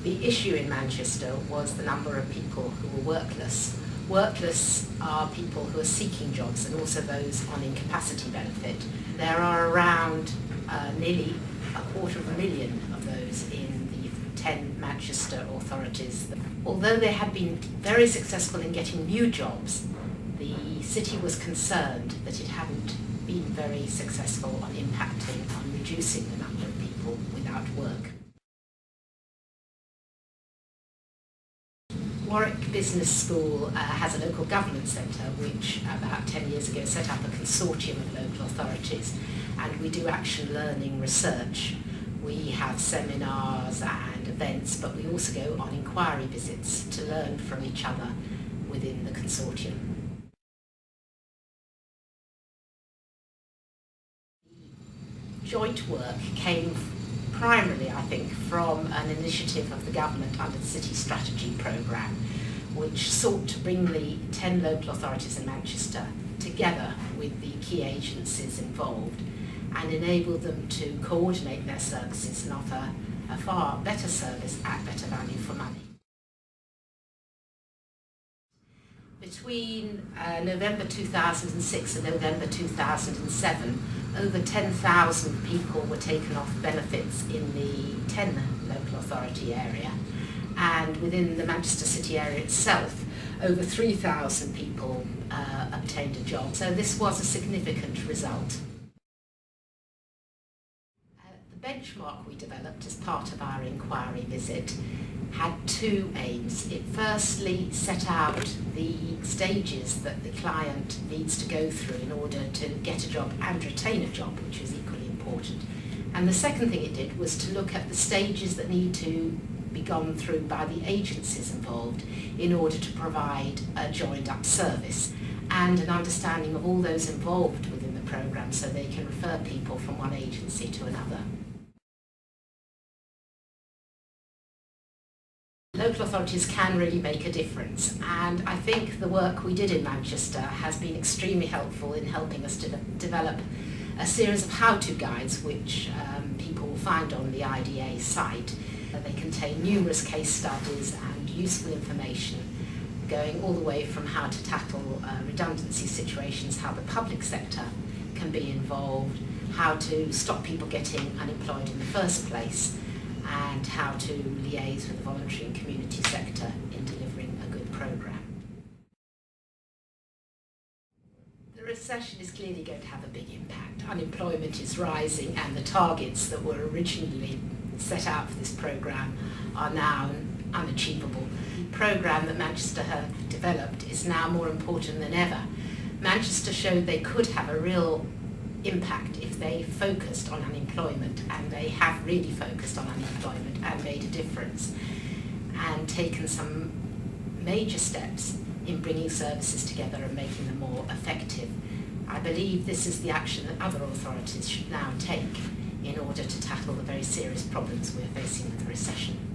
The issue in Manchester was the number of people who were workless. Workless are people who are seeking jobs and also those on incapacity benefit. There are around nearly 250,000 of those in the 10 Manchester authorities. Although they had been very successful in getting new jobs, the city was concerned that it hadn't been very successful on impacting on reducing the number of people without work. Warwick Business School has a local government centre which about 10 years ago set up a consortium of local authorities, and we do action learning research. We have seminars and events, but we also go on inquiry visits to learn from each other within the consortium. Joint work came primarily, I think, from an initiative of the government under the City Strategy Programme, which sought to bring the 10 local authorities in Manchester together with the key agencies involved and enable them to coordinate their services and offer a far better service at better value for money. Between November 2006 and November 2007, over 10,000 people were taken off benefits in the 10 local authority area, and within the Manchester City area itself, over 3,000 people obtained a job. So this was a significant result. The benchmark we developed as part of our inquiry visit had two aims. It firstly set out the stages that the client needs to go through in order to get a job and retain a job, which is equally important. And the second thing it did was to look at the stages that need to be gone through by the agencies involved in order to provide a joined-up service, and an understanding of all those involved within the programme so they can refer people from one agency to another. Local authorities can really make a difference, and I think the work we did in Manchester has been extremely helpful in helping us to develop a series of how-to guides which people will find on the IDA site. They contain numerous case studies and useful information going all the way from how to tackle redundancy situations, how the public sector can be involved, how to stop people getting unemployed in the first place, and how to liaise with the voluntary and community sector in delivering a good programme. The recession is clearly going to have a big impact. Unemployment is rising, and the targets that were originally set out for this programme are now unachievable. The programme that Manchester have developed is now more important than ever. Manchester showed they could have a real impact if they focused on unemployment, and they have really focused on unemployment and made a difference and taken some major steps in bringing services together and making them more effective. I believe this is the action that other authorities should now take in order to tackle the very serious problems we're facing with the recession.